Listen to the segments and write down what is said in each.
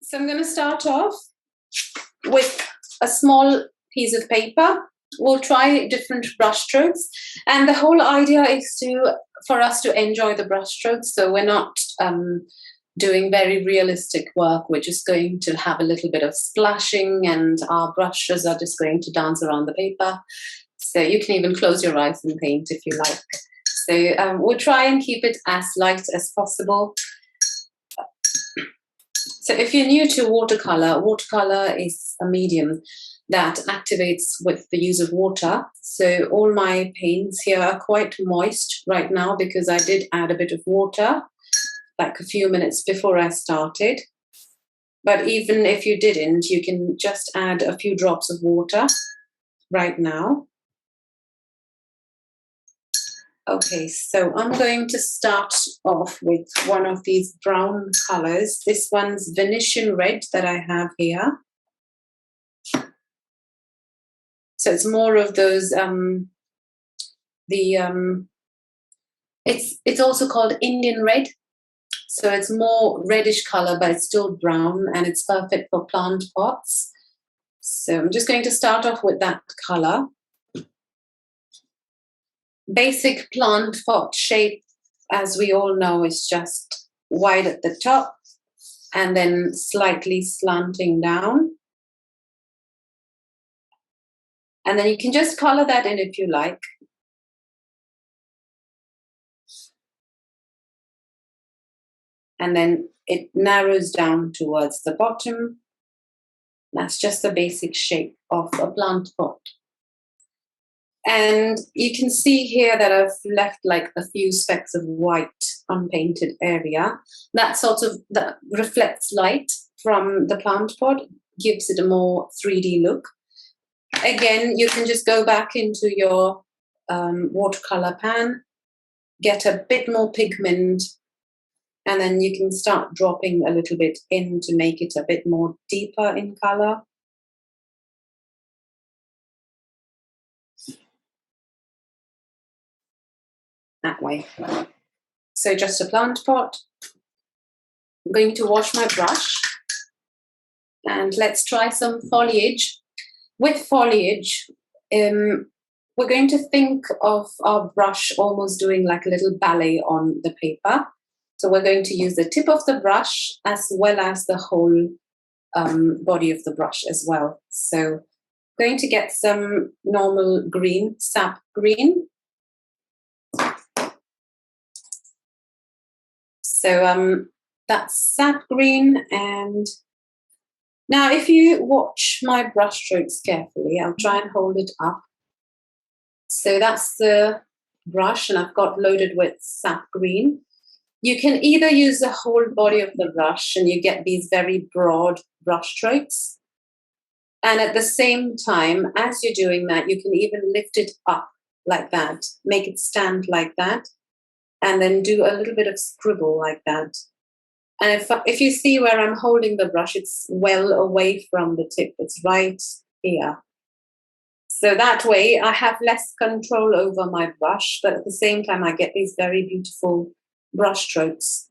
So I'm going to start off with a small piece of paper. We'll try different brush strokes, and the whole idea is for us to enjoy the brush strokes. So we're not doing very realistic work. We're just going to have a little bit of splashing, and our brushes are just going to dance around the paper. So you can even close your eyes and paint if you like. So we'll try and keep it as light as possible. So if you're new to watercolor, watercolor is a medium that activates with the use of water. So all my paints here are quite moist right now because I did add a bit of water like a few minutes before I started. But even if you didn't, you can just add a few drops of water right now. Okay, so I'm going to start off with one of these brown colors. This one's Venetian red that I have here. So it's more of those, it's also called Indian red. So it's more reddish color, but it's still brown, and it's perfect for plant pots. So I'm just going to start off with that color. Basic plant pot shape, as we all know, is just wide at the top and then slightly slanting down. And then you can just color that in if you like. And then it narrows down towards the bottom. That's just the basic shape of a plant pot. And you can see here that I've left like a few specks of white unpainted area. That reflects light from the plant pot, gives it a more 3D look. Again, you can just go back into your watercolor pan, get a bit more pigment, and then you can start dropping a little bit in to make it a bit more deeper in color. That way. So just a plant pot. I'm going to wash my brush, and let's try some foliage. With foliage, we're going to think of our brush almost doing like a little ballet on the paper. So we're going to use the tip of the brush as well as the whole body of the brush as well. So I'm going to get some normal green, sap green. So that's sap green. And now if you watch my brush strokes carefully, I'll try and hold it up. So that's the brush, and I've got loaded with sap green. You can either use the whole body of the brush and you get these very broad brush strokes. And at the same time, as you're doing that, you can even lift it up like that, make it stand like that, and then do a little bit of scribble like that. And if you see where I'm holding the brush, it's well away from the tip. It's right here. So that way I have less control over my brush, but at the same time I get these very beautiful brush strokes.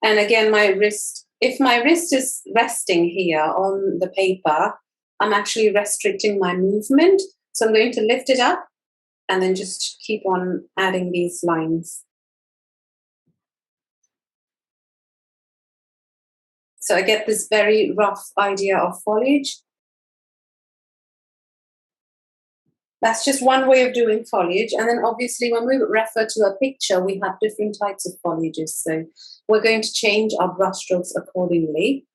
And again, my wrist, if my wrist is resting here on the paper, I'm actually restricting my movement. So I'm going to lift it up and then just keep on adding these lines. So I get this very rough idea of foliage. That's just one way of doing foliage. And then obviously when we refer to a picture, we have different types of foliages. So we're going to change our brush strokes accordingly.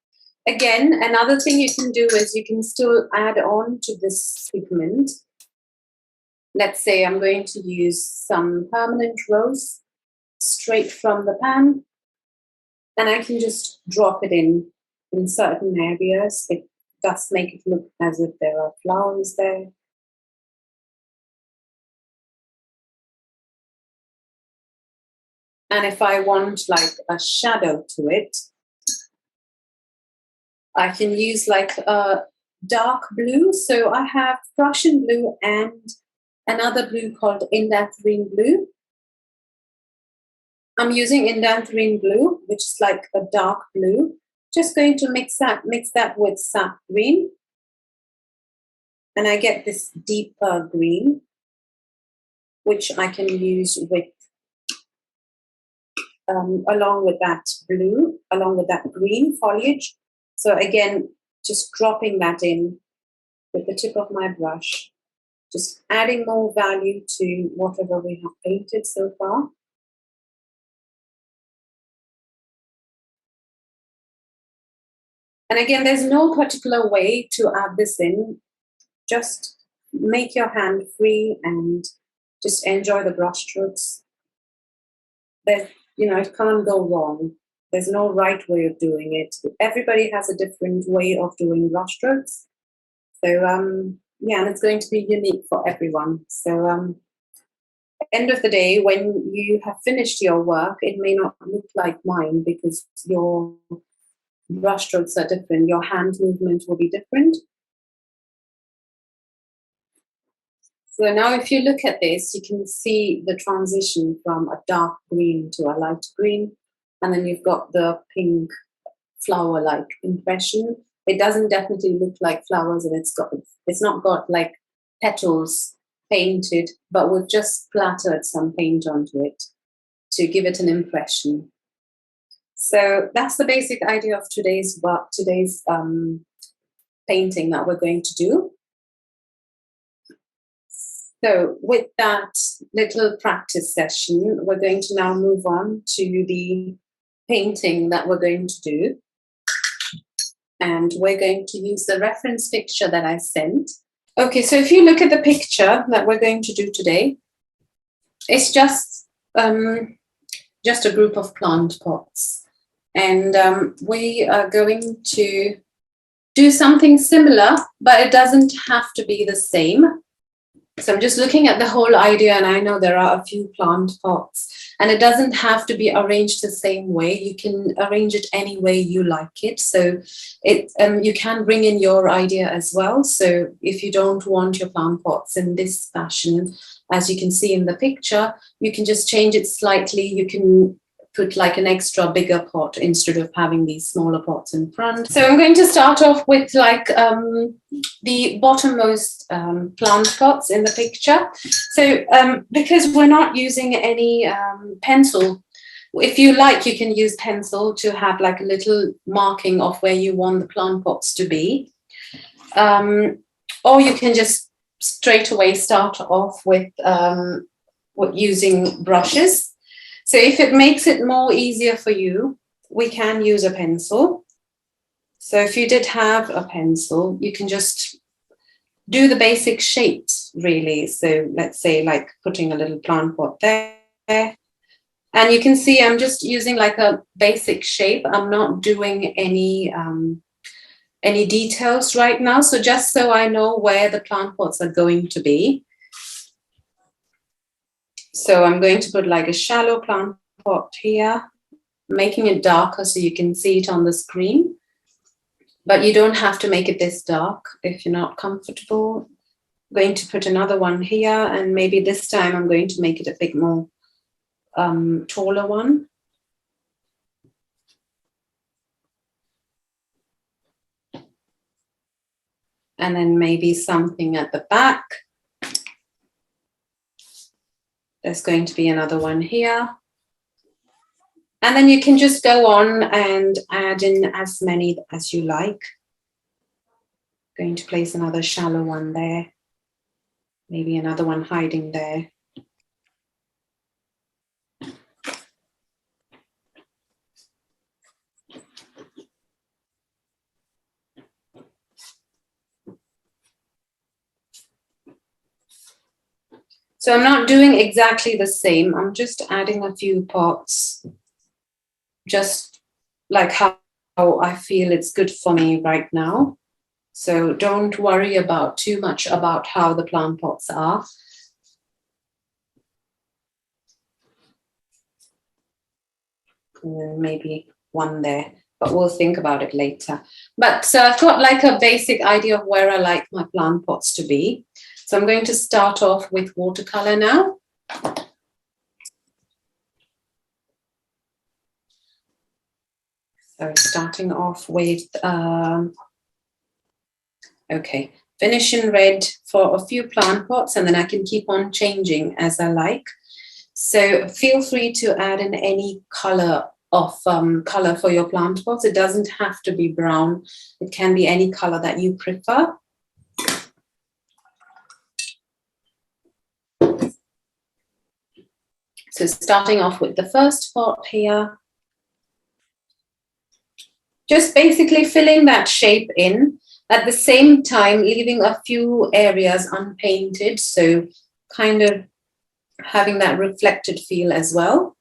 Again, another thing you can do is you can still add on to this pigment. Let's say I'm going to use some permanent rose straight from the pan. And I can just drop it in certain areas. It does make it look as if there are flowers there. And if I want like a shadow to it, I can use like a dark blue. So I have Prussian blue and another blue called Indanthrene blue. I'm using indanthrene blue, which is like a dark blue. Just going to mix that with sap green. And I get this deeper green, which I can use with along with that blue, along with that green foliage. So again, just dropping that in with the tip of my brush, just adding more value to whatever we have painted so far. And again, there's no particular way to add this in. Just make your hand free and just enjoy the brush strokes. There's, it can't go wrong. There's no right way of doing it. Everybody has a different way of doing brush strokes. So, yeah, and it's going to be unique for everyone. So, end of the day, when you have finished your work, it may not look like mine because your brush strokes are different. Your hand movement will be different. So now if you look at this, you can see the transition from a dark green to a light green. And then you've got the pink flower-like impression. It doesn't definitely look like flowers, and it's not got like petals painted, but we've just splattered some paint onto it to give it an impression. So that's the basic idea of today's work, today's painting that we're going to do. So with that little practice session, we're going to now move on to the painting that we're going to do. And we're going to use the reference picture that I sent. Okay, so if you look at the picture that we're going to do today, it's just a group of plant pots. And we are going to do something similar, but it doesn't have to be the same. So I'm just looking at the whole idea, and I know there are a few plant pots, and it doesn't have to be arranged the same way. You can arrange it any way you like it. So you can bring in your idea as well. So if you don't want your plant pots in this fashion, as you can see in the picture, you can just change it slightly. You can put like an extra bigger pot instead of having these smaller pots in front. So I'm going to start off with like the bottommost plant pots in the picture. So because we're not using any pencil, if you like, you can use pencil to have like a little marking of where you want the plant pots to be. Or you can just straight away start off with using brushes. So if it makes it more easier for you, we can use a pencil. So if you did have a pencil, you can just do the basic shapes, really. So let's say like putting a little plant pot there. And you can see I'm just using like a basic shape. I'm not doing any details right now. So just so I know where the plant pots are going to be. So I'm going to put like a shallow plant pot here, making it darker so you can see it on the screen. But you don't have to make it this dark if you're not comfortable. I'm going to put another one here, and maybe this time I'm going to make it a bit more taller one. And then maybe something at the back. There's going to be another one here. And then you can just go on and add in as many as you like. Going to place another shallow one there. Maybe another one hiding there. So I'm not doing exactly the same. I'm just adding a few pots, just like how I feel it's good for me right now. So don't worry about too much about how the plant pots are. And then maybe one there, but we'll think about it later. But so I've got like a basic idea of where I like my plant pots to be. So I'm going to start off with watercolor now. So starting off with, okay, finish in red for a few plant pots, and then I can keep on changing as I like. So feel free to add in any color of color for your plant pots. It doesn't have to be brown. It can be any color that you prefer. So starting off with the first pot here, just basically filling that shape in, at the same time leaving a few areas unpainted, so kind of having that reflected feel as well.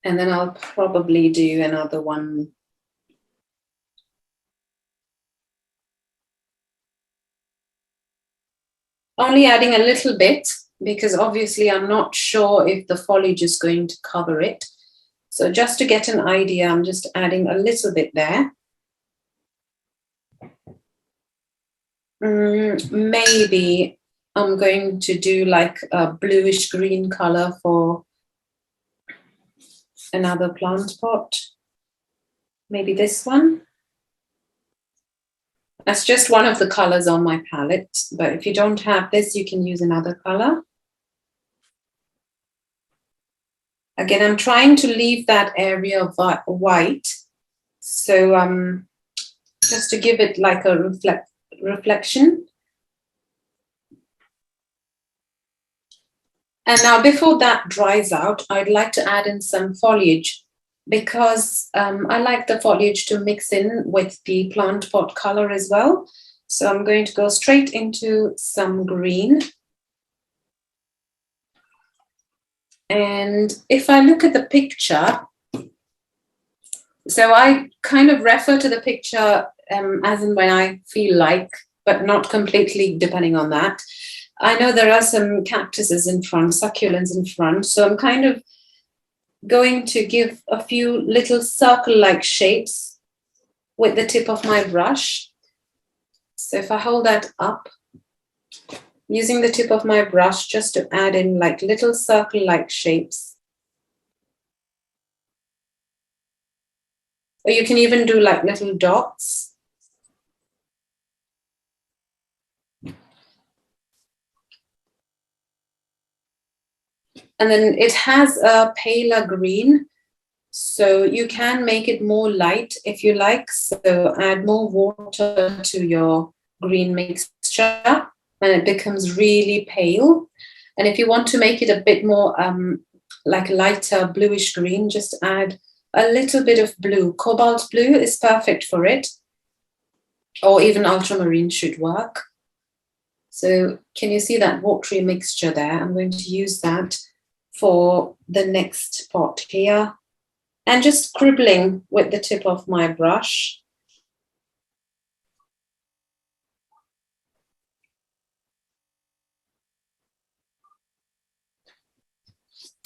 And then I'll probably do another one. Only adding a little bit, because obviously I'm not sure if the foliage is going to cover it. So just to get an idea, I'm just adding a little bit there. Maybe I'm going to do like a bluish green color for another plant pot. Maybe this one. That's just one of the colors on my palette, but if you don't have this, you can use another color. Again, I'm trying to leave that area of white, so just to give it like a reflection. And now before that dries out, I'd like to add in some foliage, because I like the foliage to mix in with the plant pot color as well. So I'm going to go straight into some green. And if I look at the picture, so I kind of refer to the picture as in when I feel like, but not completely depending on that. I know there are some cactuses in front, succulents in front, so I'm kind of going to give a few little circle-like shapes with the tip of my brush. So if I hold that up, using the tip of my brush just to add in like little circle-like shapes. Or you can even do like little dots. And then it has a paler green, so you can make it more light if you like. So add more water to your green mixture and it becomes really pale. And if you want to make it a bit more like lighter bluish green, just add a little bit of blue. Cobalt blue is perfect for it, or even ultramarine should work. So can you see that watery mixture there? I'm going to use that for the next pot here, and just scribbling with the tip of my brush.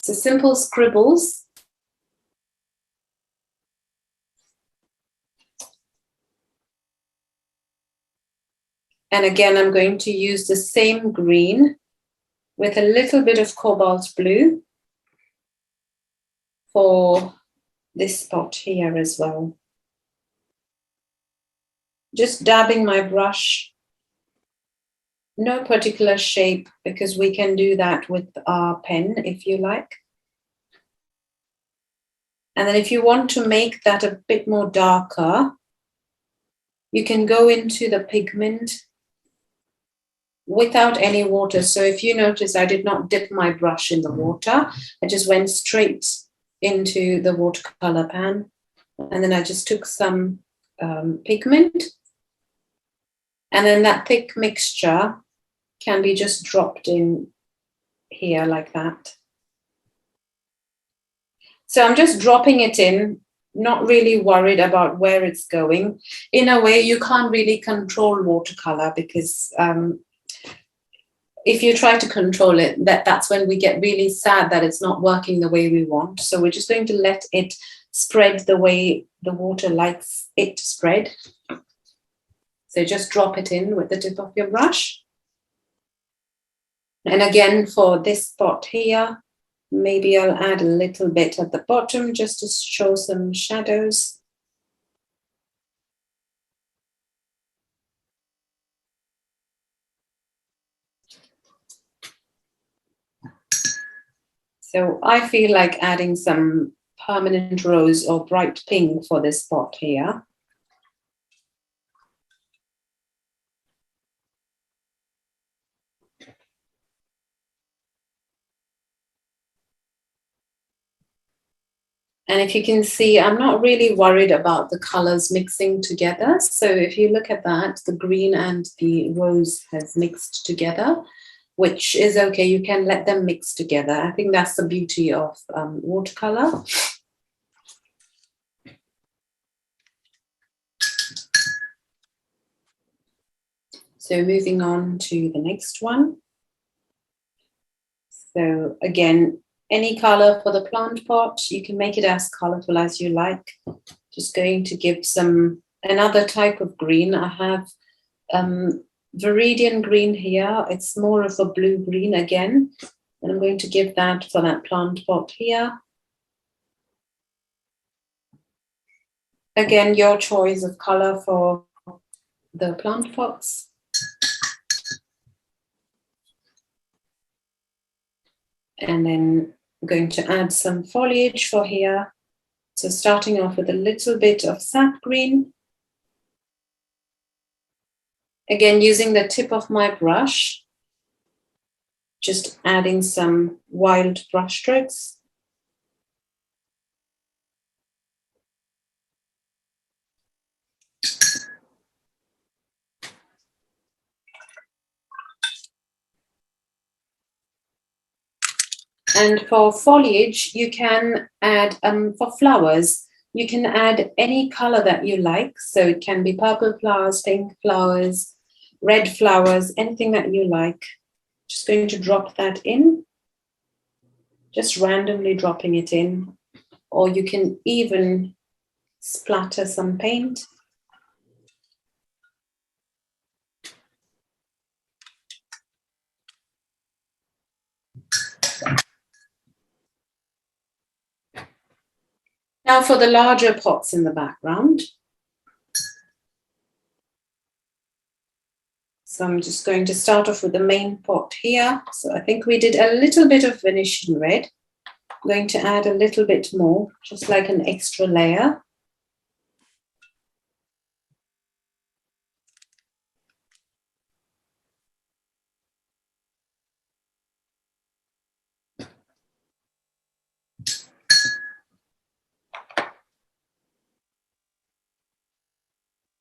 So simple scribbles. And again, I'm going to use the same green with a little bit of cobalt blue for this spot here as well. Just dabbing my brush, no particular shape, because we can do that with our pen if you like. And then if you want to make that a bit more darker, you can go into the pigment without any water. So if you notice, I did not dip my brush in the water. I just went straight into the watercolor pan. And then I just took some pigment. And then that thick mixture can be just dropped in here like that. So I'm just dropping it in, not really worried about where it's going. In a way, you can't really control watercolor, because if you try to control it, that's when we get really sad that it's not working the way we want. So we're just going to let it spread the way the water likes it to spread. So just drop it in with the tip of your brush. And again, for this spot here, maybe I'll add a little bit at the bottom just to show some shadows. So I feel like adding some permanent rose or bright pink for this pot here. And if you can see, I'm not really worried about the colors mixing together. So if you look at that, the green and the rose has mixed together, which is okay. You can let them mix together. I think that's the beauty of watercolor. So moving on to the next one. So again, any color for the plant pot, you can make it as colorful as you like. Just going to give some another type of green. I have Viridian green here. It's more of a blue green again. And I'm going to give that for that plant pot here. Again, your choice of color for the plant pots. And then I'm going to add some foliage for here. So starting off with a little bit of sap green. Again, using the tip of my brush, just adding some wild brush strokes. And for foliage, you can add, for flowers, you can add any color that you like. So it can be purple flowers, pink flowers, red flowers, anything that you like. Just going to drop that in, just randomly dropping it in. Or you can even splatter some paint. Now for the larger pots in the background. So I'm just going to start off with the main pot here. So I think we did a little bit of Venetian red. I'm going to add a little bit more, just like an extra layer.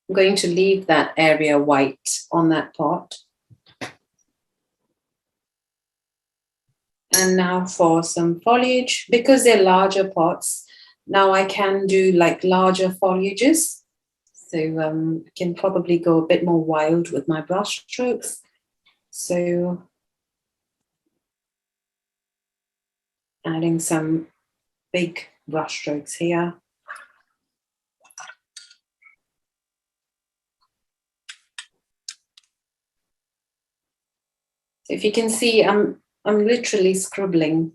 I'm going to leave that area white on that pot. And now for some foliage, because they're larger pots, now I can do like larger foliages. So I can probably go a bit more wild with my brush strokes. So adding some big brush strokes here. So if you can see, I'm literally scribbling.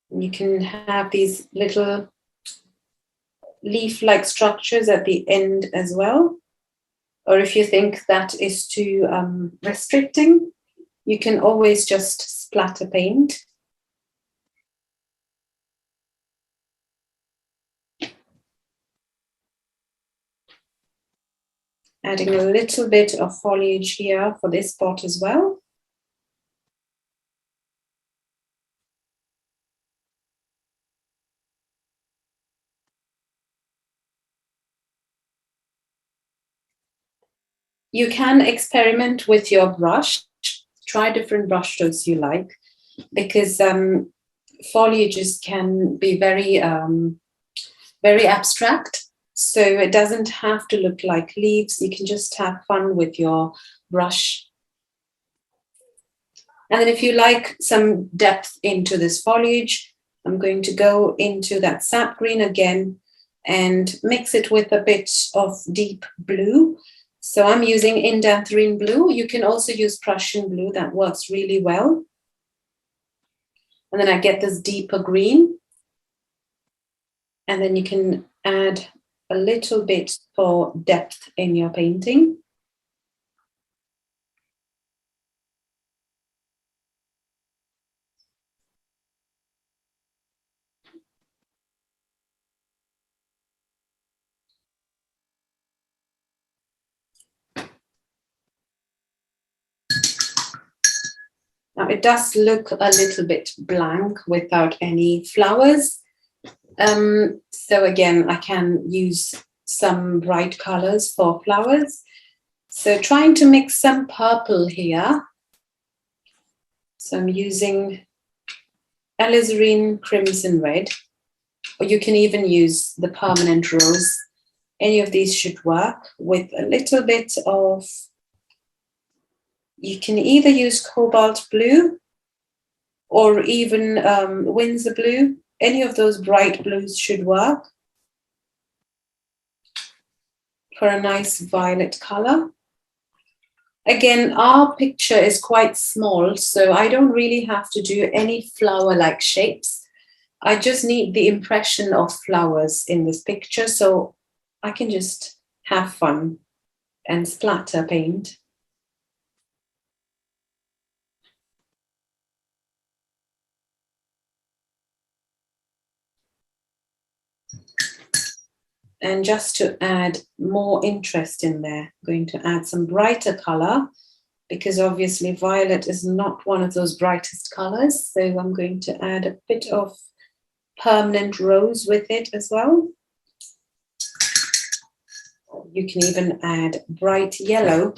You can have these little leaf-like structures at the end as well. Or if you think that is too restricting, you can always just splatter paint. Adding a little bit of foliage here for this pot as well. You can experiment with your brush, try different brush strokes you like, because foliages can be very, very abstract. So it doesn't have to look like leaves. You can just have fun with your brush. And then if you like some depth into this foliage, I'm going to go into that sap green again and mix it with a bit of deep blue. So I'm using indanthrene blue. You can also use Prussian blue. That works really well. And then I get this deeper green. And then you can add a little bit for depth in your painting. Now it does look a little bit blank without any flowers. So again, I can use some bright colors for flowers. So trying to mix some purple here. So I'm using alizarin crimson red, or you can even use the permanent rose. Any of these should work with a little bit of, you can either use cobalt blue or even Windsor blue. Any of those bright blues should work for a nice violet color. Again, our picture is quite small, so I don't really have to do any flower-like shapes. I just need the impression of flowers in this picture, so I can just have fun and splatter paint. And just to add more interest in there, I'm going to add some brighter color, because obviously violet is not one of those brightest colors. So I'm going to add a bit of permanent rose with it as well. You can even add bright yellow.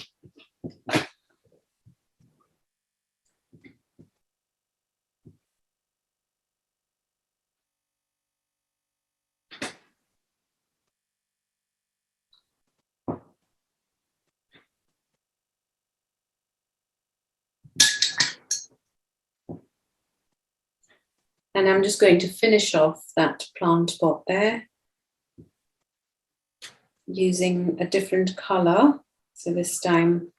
And I'm just going to finish off that plant pot there using a different color. So this time,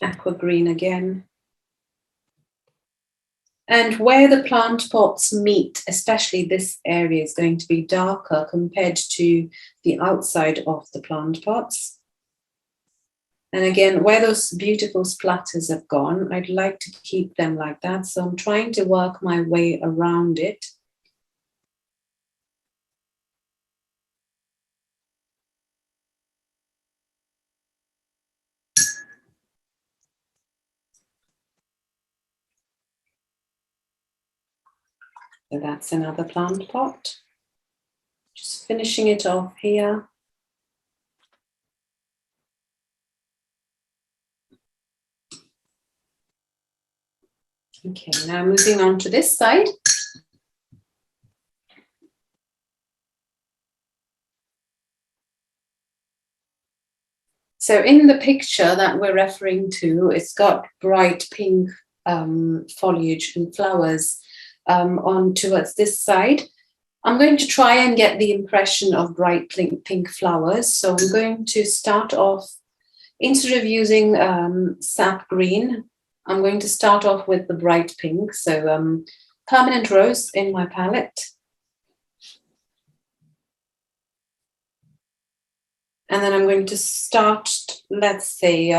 aqua green again. And where the plant pots meet, especially this area, is going to be darker compared to the outside of the plant pots. And again, where those beautiful splatters have gone, I'd like to keep them like that. So I'm trying to work my way around it. So that's another plant pot. Just finishing it off here. Okay, now moving on to this side. So in the picture that we're referring to, it's got bright pink foliage and flowers on towards this side. I'm going to try and get the impression of bright pink flowers. So I'm going to start off, instead of using sap green, I'm going to start off with the bright pink. So permanent rose in my palette. And then I'm going to start, let's say,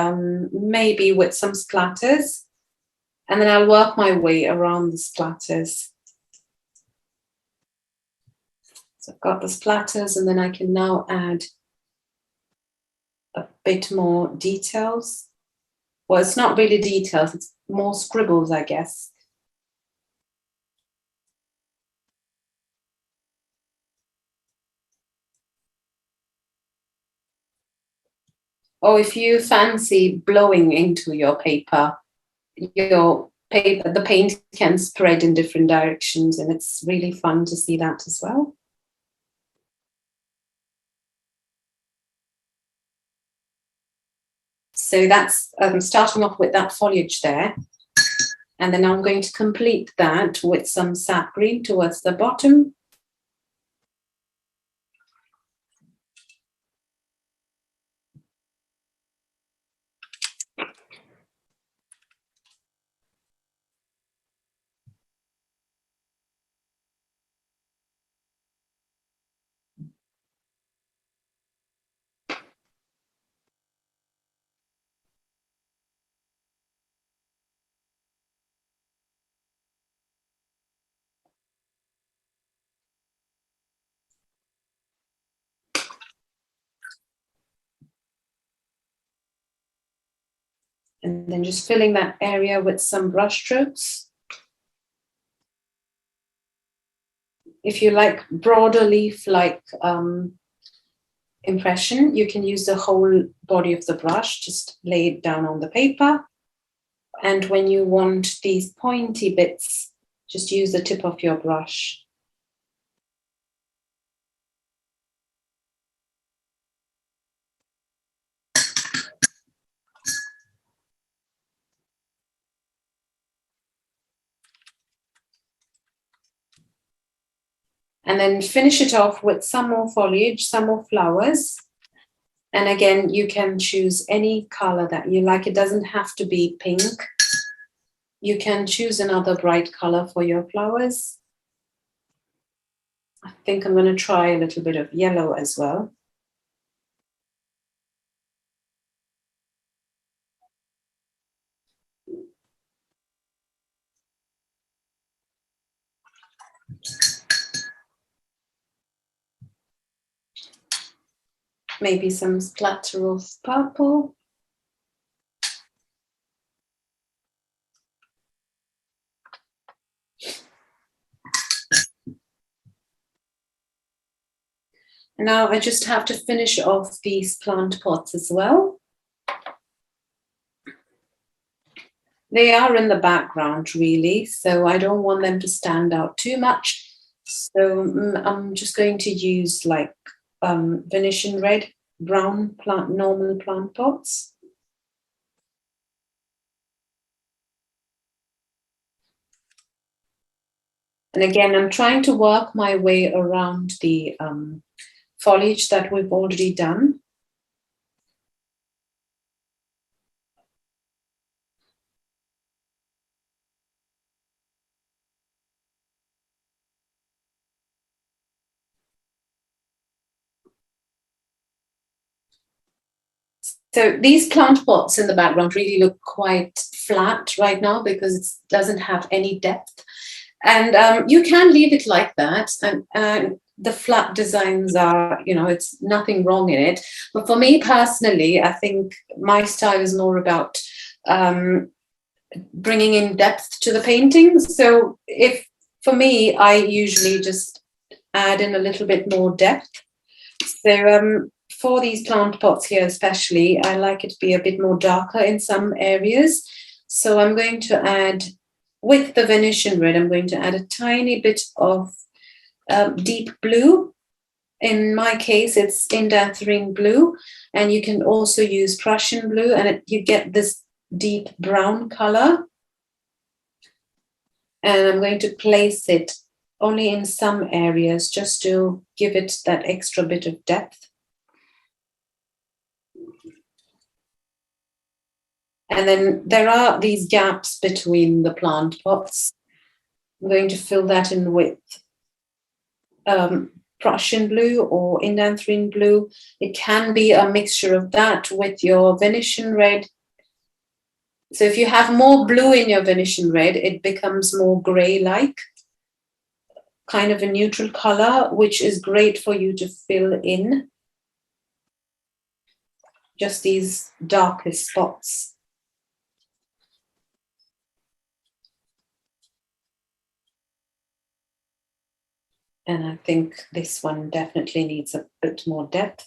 maybe with some splatters. And then I'll work my way around the splatters. So I've got the splatters, and then I can now add a bit more details. Well, it's not really details, it's more scribbles, I guess. Or if you fancy blowing into your paper, the paint can spread in different directions, and it's really fun to see that as well. So that's starting off with that foliage there. And then I'm going to complete that with some sap green towards the bottom. And then just filling that area with some brush strokes. If you like broader leaf-like impression, you can use the whole body of the brush, just lay it down on the paper. And when you want these pointy bits, just use the tip of your brush. And then finish it off with some more foliage, some more flowers. And again, you can choose any color that you like. It doesn't have to be pink. You can choose another bright color for your flowers. I think I'm going to try a little bit of yellow as well. Maybe some splatter of purple. Now I just have to finish off these plant pots as well. They are in the background really, so I don't want them to stand out too much. So I'm just going to use like Venetian red, brown normal plant pots. And again, I'm trying to work my way around the foliage that we've already done. So these plant pots in the background really look quite flat right now because it doesn't have any depth. And you can leave it like that. And the flat designs are, you know, it's nothing wrong in it. But for me personally, I think my style is more about bringing in depth to the painting. So for me, I usually just add in a little bit more depth. So for these plant pots here especially, I like it to be a bit more darker in some areas. So I'm going to add, with the Venetian red, I'm going to add a tiny bit of deep blue. In my case, it's indanthrene blue, and you can also use Prussian blue, and you get this deep brown color. And I'm going to place it only in some areas just to give it that extra bit of depth. And then there are these gaps between the plant pots. I'm going to fill that in with Prussian blue or indanthrene blue. It can be a mixture of that with your Venetian red. So if you have more blue in your Venetian red, it becomes more gray-like, kind of a neutral color, which is great for you to fill in just these darkest spots. And I think this one definitely needs a bit more depth.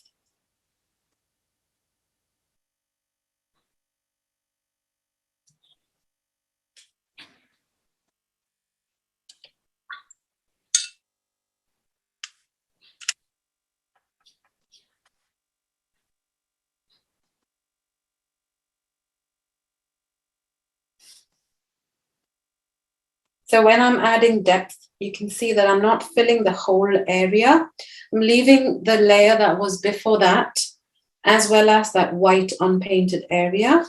So when I'm adding depth, you can see that I'm not filling the whole area. I'm leaving the layer that was before that, as well as that white unpainted area.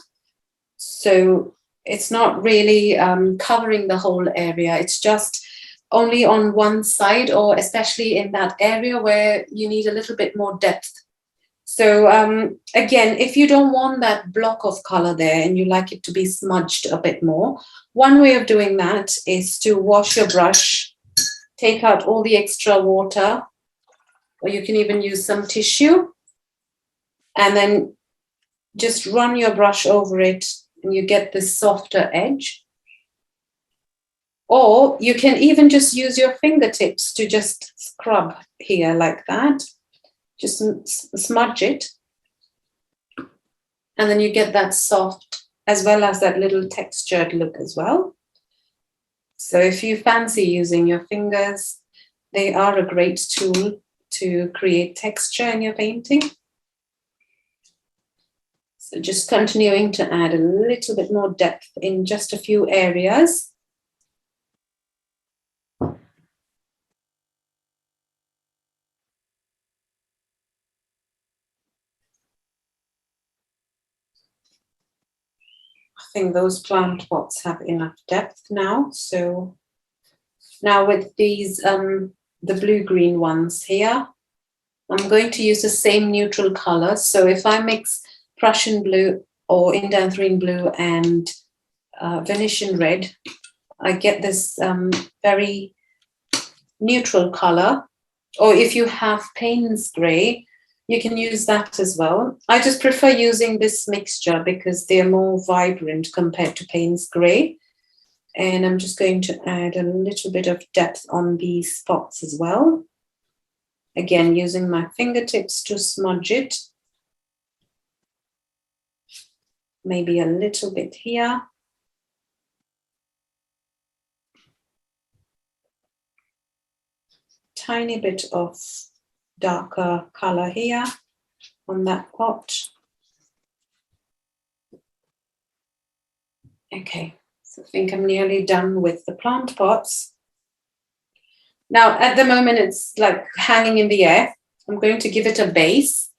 So it's not really covering the whole area. It's just only on one side, or especially in that area where you need a little bit more depth. So again, if you don't want that block of color there and you like it to be smudged a bit more, one way of doing that is to wash your brush, take out all the extra water, or you can even use some tissue, and then just run your brush over it and you get this softer edge. Or you can even just use your fingertips to just scrub here like that. Just smudge it. And then you get that soft as well as that little textured look as well. So if you fancy using your fingers, they are a great tool to create texture in your painting. So just continuing to add a little bit more depth in just a few areas. I think those plant pots have enough depth now. So now with these, the blue-green ones here, I'm going to use the same neutral color. So if I mix Prussian blue or indanthrene blue and Venetian red, I get this very neutral color. Or if you have Payne's grey, you can use that as well. I just prefer using this mixture because they're more vibrant compared to Payne's grey. And I'm just going to add a little bit of depth on these spots as well. Again, using my fingertips to smudge it. Maybe a little bit here. Tiny bit of darker color here on that pot. Okay, so I think I'm nearly done with the plant pots. Now, at the moment, it's like hanging in the air. I'm going to give it a base.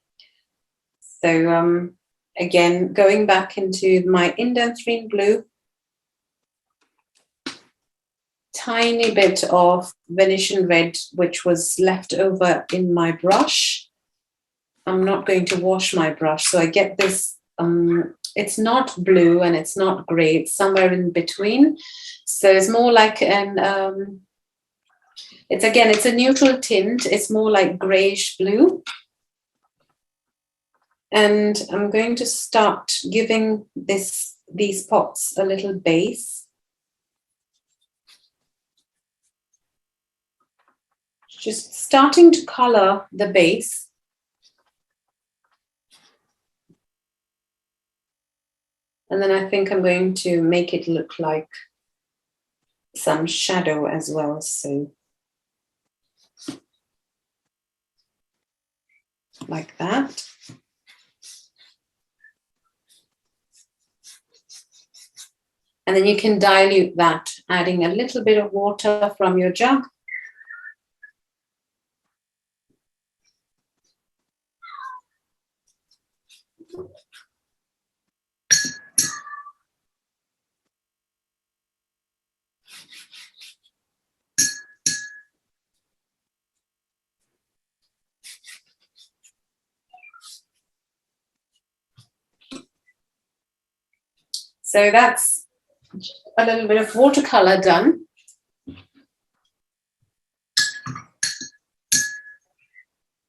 So again, going back into my indanthrene blue, tiny bit of Venetian red, which was left over in my brush. I'm not going to wash my brush, so I get this, it's not blue and it's not grey, it's somewhere in between. So it's more like an, it's a neutral tint, it's more like greyish blue. And I'm going to start giving these pots a little base. Just starting to color the base. And then I think I'm going to make it look like some shadow as well. So like that. And then you can dilute that, adding a little bit of water from your jug. So that's a little bit of watercolor done.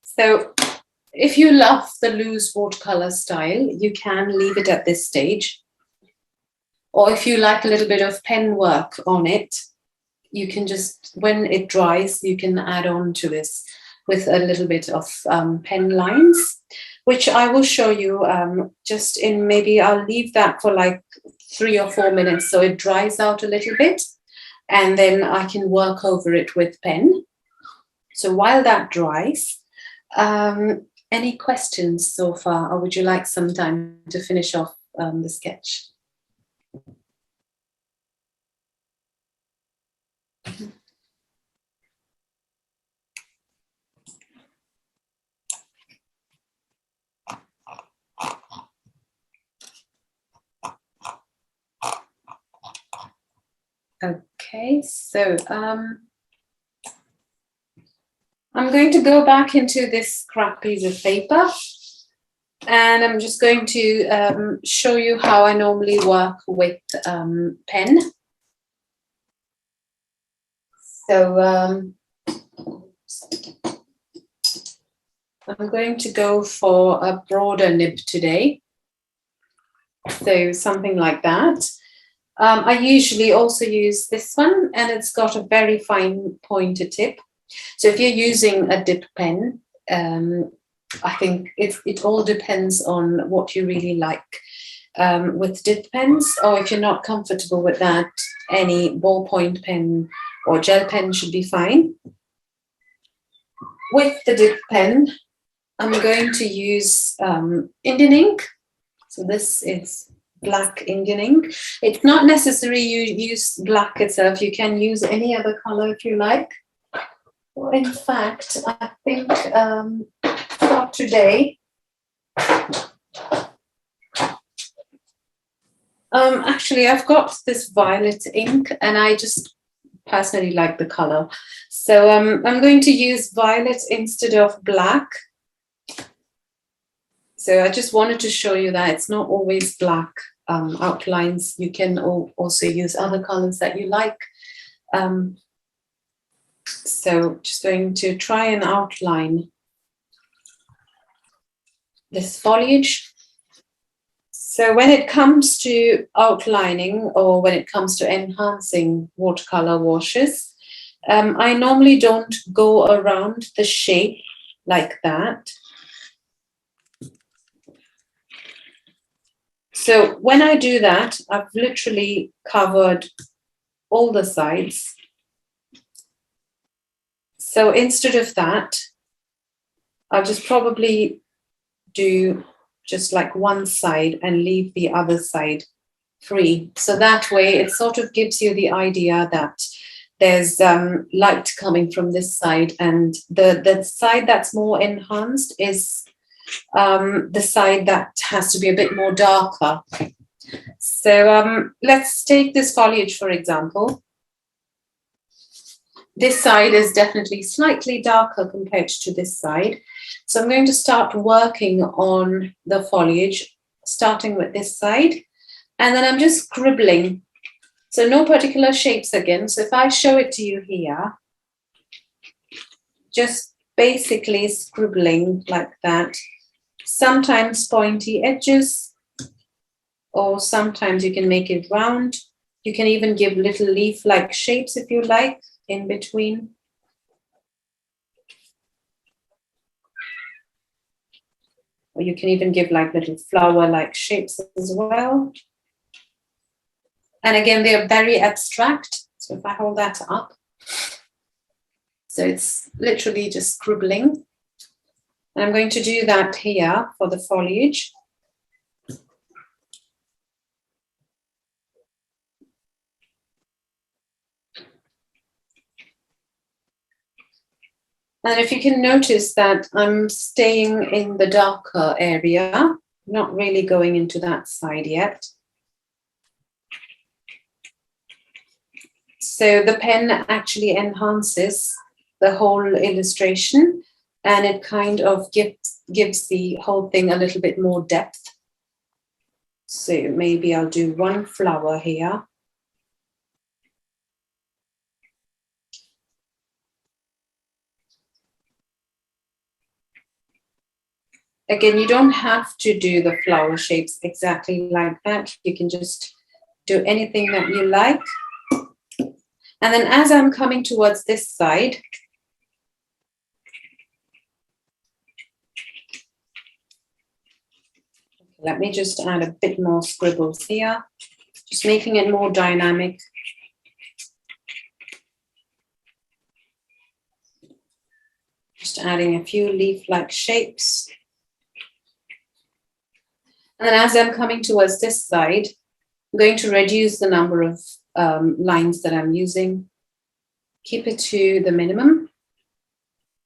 So if you love the loose watercolor style, you can leave it at this stage. Or if you like a little bit of pen work on it, you can just, when it dries, you can add on to this with a little bit of pen lines, which I will show you just in maybe, I'll leave that for like 3 or 4 minutes so it dries out a little bit, and then I can work over it with pen. So while that dries, any questions so far, or would you like some time to finish off the sketch? Okay, so I'm going to go back into this scrap piece of paper, and I'm just going to show you how I normally work with pen. So I'm going to go for a broader nib today. So something like that. I usually also use this one, and it's got a very fine pointed tip. So if you're using a dip pen, I think it all depends on what you really like with dip pens, or if you're not comfortable with that, any ballpoint pen or gel pen should be fine. With the dip pen, I'm going to use Indian ink. So this is black Indian ink. It's not necessary you use black itself. You can use any other color if you like. Well, in fact, I think for today, actually, I've got this violet ink, and I just personally like the color. So I'm going to use violet instead of black. So I just wanted to show you that it's not always black outlines. You can also use other colors that you like. So just going to try and outline this foliage. So when it comes to outlining, or when it comes to enhancing watercolor washes, I normally don't go around the shape like that. So when I do that, I've literally covered all the sides. So instead of that, I'll just probably do just like one side and leave the other side free. So that way it sort of gives you the idea that there's light coming from this side, and the side that's more enhanced is the side that has to be a bit more darker. So let's take this foliage, for example. This side is definitely slightly darker compared to this side. So I'm going to start working on the foliage, starting with this side. And then I'm just scribbling. So no particular shapes again. So if I show it to you here, just basically scribbling like that. Sometimes pointy edges, or sometimes you can make it round. You can even give little leaf-like shapes if you like in between. Or you can even give like little flower-like shapes as well. And again, they are very abstract. So if I hold that up, so it's literally just scribbling. And I'm going to do that here for the foliage. And if you can notice that I'm staying in the darker area, not really going into that side yet. So the pen actually enhances the whole illustration, and it kind of gives the whole thing a little bit more depth. So maybe I'll do one flower here. Again, you don't have to do the flower shapes exactly like that. You can just do anything that you like. And then as I'm coming towards this side, let me just add a bit more scribbles here, just making it more dynamic. Just adding a few leaf-like shapes. And then as I'm coming towards this side, I'm going to reduce the number of lines that I'm using, keep it to the minimum.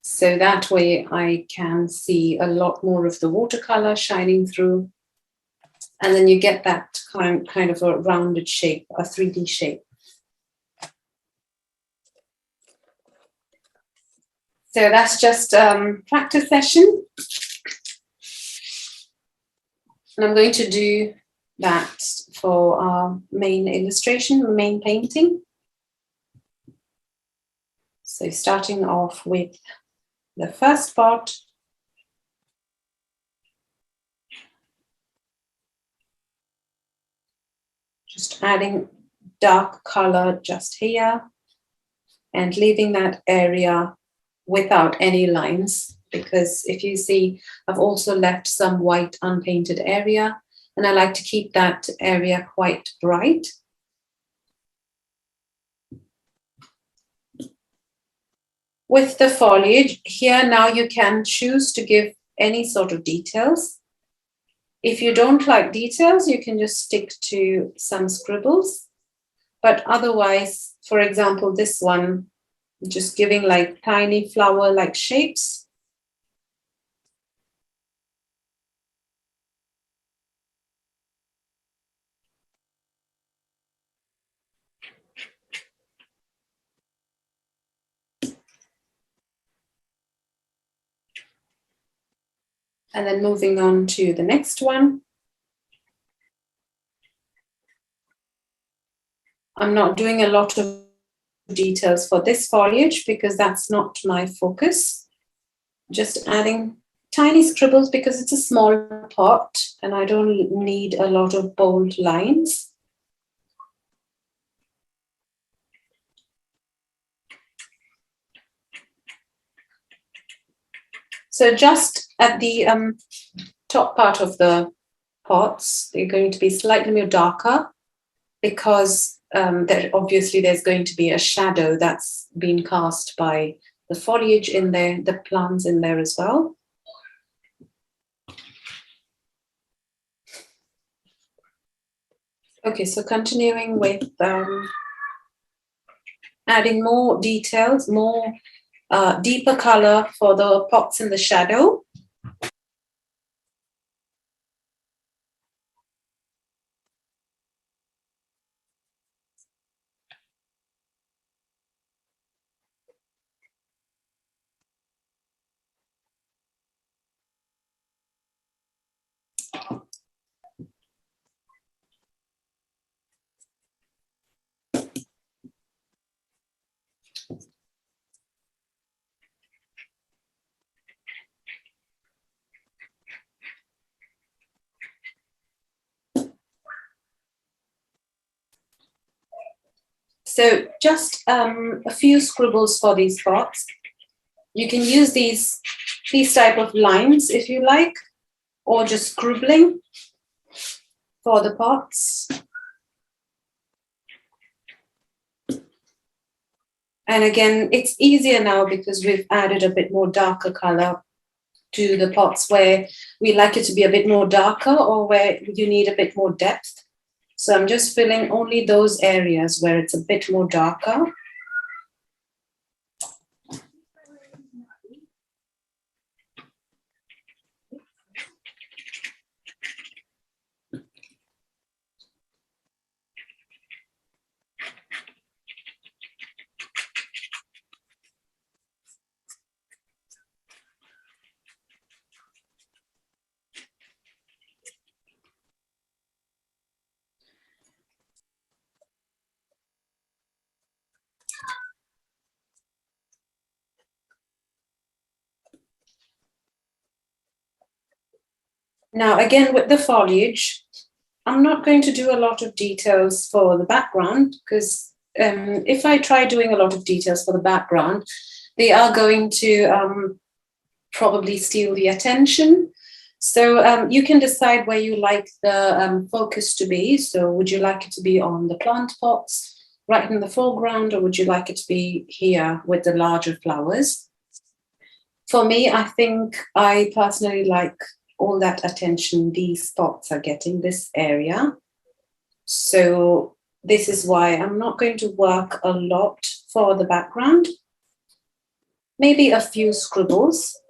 So that way I can see a lot more of the watercolor shining through. And then you get that kind of a rounded shape, a 3D shape. So that's just practice session. And I'm going to do that for our main illustration, main painting. So starting off with the first part. Just adding dark color just here and leaving that area without any lines, because if you see, I've also left some white unpainted area, and I like to keep that area quite bright. With the foliage, here now you can choose to give any sort of details. If you don't like details, you can just stick to some scribbles. But otherwise, for example, this one, just giving like tiny flower-like shapes. And then moving on to the next one. I'm not doing a lot of details for this foliage because that's not my focus. Just adding tiny scribbles because it's a small pot and I don't need a lot of bold lines. So just at the top part of the pots, they're going to be slightly more darker because obviously there's going to be a shadow that's been cast by the foliage in there, the plants in there as well. Okay, so continuing with adding more details, more deeper color for the pots in the shadow. So just a few scribbles for these pots. You can use these type of lines if you like, or just scribbling for the pots. And again, it's easier now because we've added a bit more darker color to the pots where we like it to be a bit more darker or where you need a bit more depth. So I'm just filling only those areas where it's a bit more darker. Now, again, with the foliage, I'm not going to do a lot of details for the background because if I try doing a lot of details for the background, they are going to probably steal the attention. So you can decide where you like the focus to be. So would you like it to be on the plant pots, right in the foreground, or would you like it to be here with the larger flowers? For me, I think I personally like all that attention these spots are getting, this area. So this is why I'm not going to work a lot for the background. Maybe a few scribbles.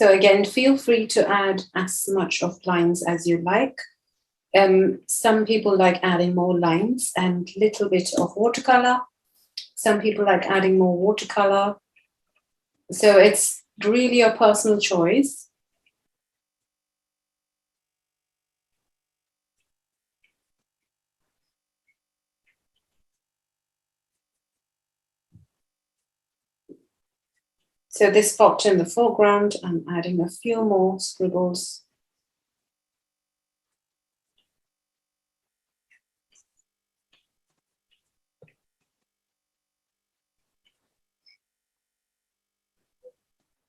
So again, feel free to add as much of lines as you like. Some people like adding more lines and little bit of watercolor. Some people like adding more watercolor. So it's really your personal choice. So this spot in the foreground, I'm adding a few more scribbles.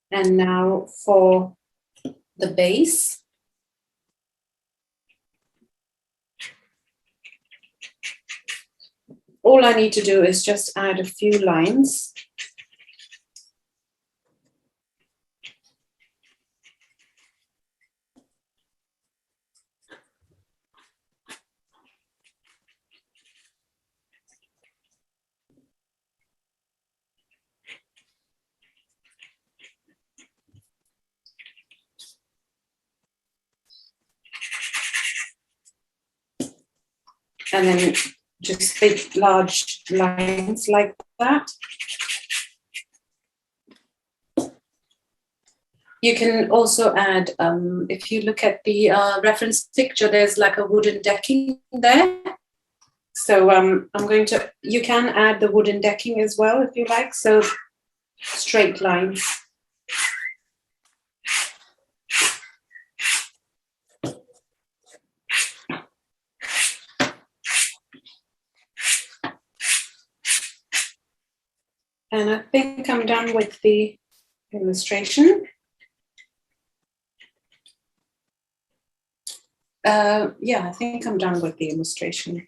And now for the base. All I need to do is just add a few lines. And then just big, large lines like that. You can also add, if you look at the reference picture, there's like a wooden decking there. So you can add the wooden decking as well if you like. So straight lines. And I think I'm done with the illustration. Yeah, I think I'm done with the illustration.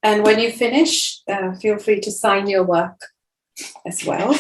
And when you finish, feel free to sign your work as well.